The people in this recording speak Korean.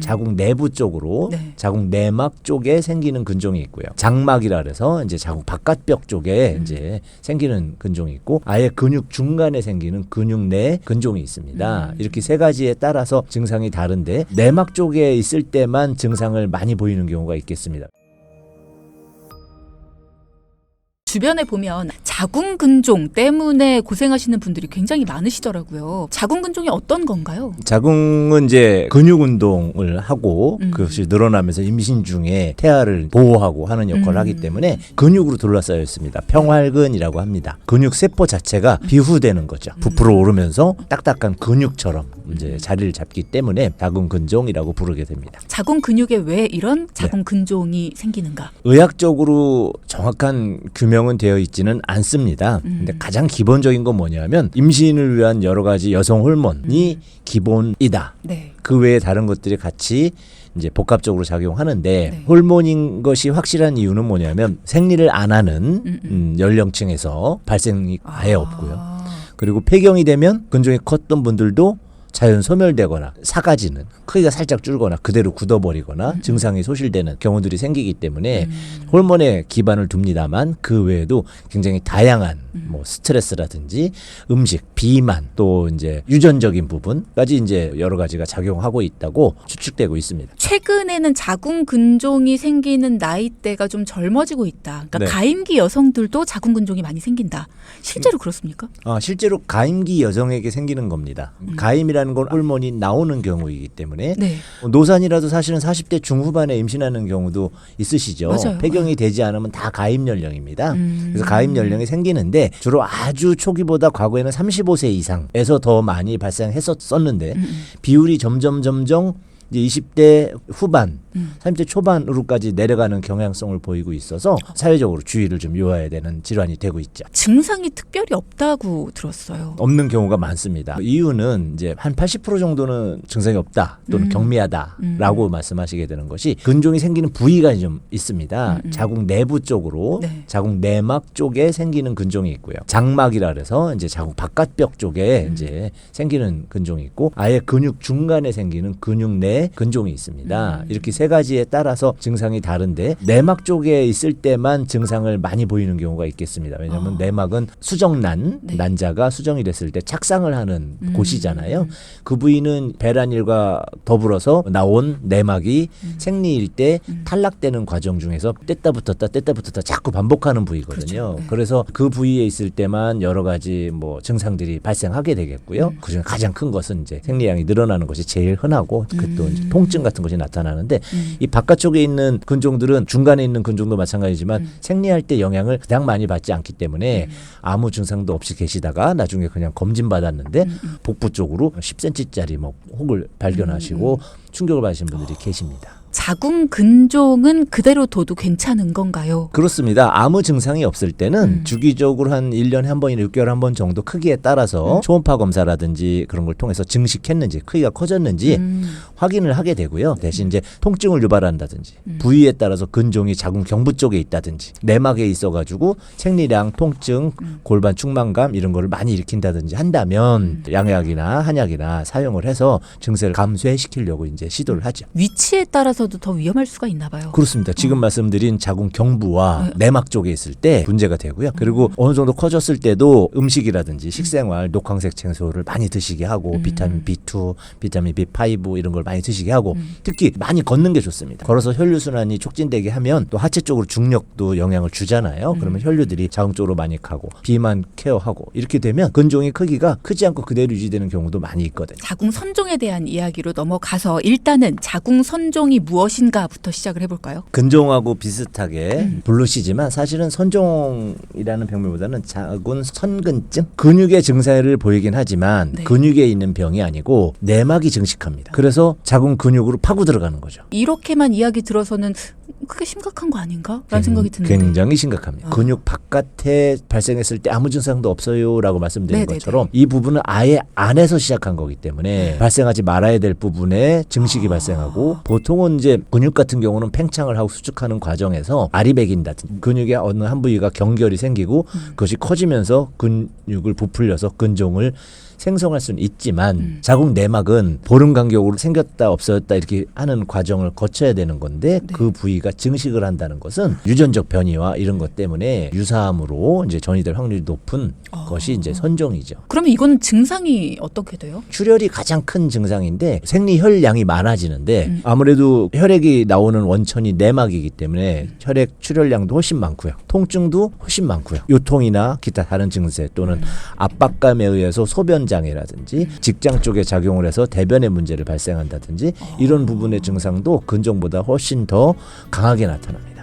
자궁 내부 쪽으로 네. 자궁 내막 쪽에 생기는 근종이 있고요. 장막이라 그래서 이제 자궁 바깥벽 쪽에 이제 생기는 근종이 있고 아예 근육 중간에 생기는 근육 내 근종이 있습니다. 이렇게 세 가지에 따라서 증상이 다른데 내막 쪽에 있을 때만 증상을 많이 보이는 경우가 있겠습니다. 주변에 보면 자궁근종 때문에 고생하시는 분들이 굉장히 많으시더라고요. 자궁근종이 어떤 건가요? 자궁은 이제 근육 운동을 하고 그것이 늘어나면서 임신 중에 태아를 보호하고 하는 역할을 하기 때문에 근육으로 둘러싸여 있습니다. 평활근이라고 합니다. 근육 세포 자체가 비후되는 거죠. 부풀어 오르면서 딱딱한 근육처럼 이제 자리를 잡기 때문에 자궁근종이라고 부르게 됩니다. 자궁 근육에 왜 이런 자궁근종이 생기는가? 의학적으로 정확한 규명은 되어 있지는 않습니다. 근데 가장 기본적인 건 뭐냐면 임신을 위한 여러 가지 여성 호르몬이 기본이다. 네. 그 외에 다른 것들이 같이 이제 복합적으로 작용하는데 네. 호르몬인 것이 확실한 이유는 뭐냐면 생리를 안 하는 연령층에서 발생이 아예 없고요. 그리고 폐경이 되면 근종이 컸던 분들도 자연 소멸되거나 사가지는 크기가 살짝 줄거나 그대로 굳어버리거나 증상이 소실되는 경우들이 생기기 때문에 호르몬에 기반을 둡니다만 그 외에도 굉장히 다양한 뭐 스트레스라든지 음식, 비만 또 이제 유전적인 부분까지 이제 여러 가지가 작용하고 있다고 추측되고 있습니다. 최근에는 자궁근종이 생기는 나이대가 좀 젊어지고 있다. 그러니까 네. 가임기 여성들도 자궁근종이 많이 생긴다. 실제로 그렇습니까? 실제로 가임기 여성에게 생기는 겁니다. 가임이라는 건 호르몬이 나오는 경우이기 때문에 네. 노산이라도 사실은 40대 중후반에 임신하는 경우도 있으시죠. 맞아요. 폐경이 되지 않으면 다 가임 연령입니다. 그래서 가임 연령이 생기는데 주로 아주 초기보다 과거에는 35세 이상에서 더 많이 발생했었는데 비율이 점점 이제 20대 후반, 30대 초반으로까지 내려가는 경향성을 보이고 있어서 사회적으로 주의를 좀 요해야 되는 질환이 되고 있죠. 증상이 특별히 없다고 들었어요. 없는 경우가 많습니다. 이유는 이제 한 80% 정도는 증상이 없다 또는 경미하다라고 말씀하시게 되는 것이 근종이 생기는 부위가 좀 있습니다. 자궁 내부 쪽으로 네. 자궁 내막 쪽에 생기는 근종이 있고요. 장막이라 그래서 이제 자궁 바깥벽 쪽에 이제 생기는 근종이 있고 아예 근육 중간에 생기는 근육 내 근종이 있습니다. 이렇게 세 가지에 따라서 증상이 다른데 내막 쪽에 있을 때만 증상을 많이 보이는 경우가 있겠습니다. 왜냐하면 내막은 수정란, 네. 난자가 수정이 됐을 때 착상을 하는 곳이잖아요. 그 부위는 배란일과 더불어서 나온 내막이 생리일 때 탈락되는 과정 중에서 뗐다 붙었다 자꾸 반복하는 부위거든요. 그렇죠. 네. 그래서 그 부위에 있을 때만 여러 가지 뭐 증상들이 발생하게 되겠고요. 그중에 가장 큰 것은 이제 생리량이 늘어나는 것이 제일 흔하고 또 이제 통증 같은 것이 나타나는데 이 바깥쪽에 있는 근종들은 중간에 있는 근종도 마찬가지지만 생리할 때 영향을 가장 많이 받지 않기 때문에 아무 증상도 없이 계시다가 나중에 그냥 검진 받았는데 복부 쪽으로 10cm짜리 뭐 혹을 발견하시고 충격을 받으신 분들이 계십니다. 자궁근종은 그대로 둬도 괜찮은 건가요? 그렇습니다. 아무 증상이 없을 때는 주기적으로 한 1년에 한 번이나 6개월에 한 번 정도 크기에 따라서 초음파 검사라든지 그런 걸 통해서 증식했는지 크기가 커졌는지 확인을 하게 되고요. 대신 이제 통증을 유발한다든지 부위에 따라서 근종이 자궁 경부 쪽에 있다든지 내막에 있어가지고 생리량, 통증, 골반 충만감 이런 거를 많이 일으킨다든지 한다면 양약이나 한약이나 사용을 해서 증세를 감소시키려고 이제 시도를 하죠. 위치에 따라서도 더 위험할 수가 있나 봐요. 그렇습니다. 지금 말씀드린 자궁 경부와 내막 쪽에 있을 때 문제가 되고요. 그리고 어느 정도 커졌을 때도 음식이라든지 식생활, 녹황색 채소를 많이 드시게 하고 비타민 B2, 비타민 B5 이런 걸 많이 드시게 하고 특히 많이 걷는 게 좋습니다. 걸어서 혈류순환이 촉진되게 하면 또 하체 쪽으로 중력도 영향을 주잖아요. 그러면 혈류들이 자궁 쪽으로 많이 가고 비만 케어하고 이렇게 되면 근종의 크기가 크지 않고 그대로 유지되는 경우도 많이 있거든요. 자궁선종에 대한 이야기로 넘어가서 일단은 자궁선종이 무엇인가부터 시작을 해볼까요? 근종하고 비슷하게 부르시지만 사실은 선종이라는 병명보다는 자궁 선근증? 근육의 증세를 보이긴 하지만 네. 근육에 있는 병이 아니고 내막이 증식합니다. 그래서 자궁 근육으로 파고 들어가는 거죠. 이렇게만 이야기 들어서는 그게 심각한 거 아닌가? 라는 생각이 드는데. 굉장히 심각합니다. 근육 바깥에 발생했을 때 아무 증상도 없어요 라고 말씀드린 네네네. 것처럼 이 부분은 아예 안에서 시작한 거기 때문에 발생하지 말아야 될 부분에 증식이 발생하고 보통은 이제 근육 같은 경우는 팽창을 하고 수축하는 과정에서 알이 배긴다든지 근육의 어느 한 부위가 경결이 생기고 그것이 커지면서 근육을 부풀려서 근종을 생성할 수는 있지만 자궁 내막은 보름 간격으로 생겼다 없어졌다 이렇게 하는 과정을 거쳐야 되는 건데 네. 그 부위가 증식을 한다는 것은 유전적 변이와 이런 것 때문에 유사암으로 이제 전이될 확률이 높은 것이 이제 선종이죠. 그러면 이거는 증상이 어떻게 돼요? 출혈이 가장 큰 증상인데 생리혈량이 많아지는데 아무래도 혈액이 나오는 원천이 내막이기 때문에 혈액 출혈량도 훨씬 많고요. 통증도 훨씬 많고요. 요통이나 기타 다른 증세 또는 압박감에 의해서 소변 장애라든지 직장 쪽에 작용을 해서 대변의 문제를 발생한다든지 이런 부분의 증상도 근종보다 훨씬 더 강하게 나타납니다.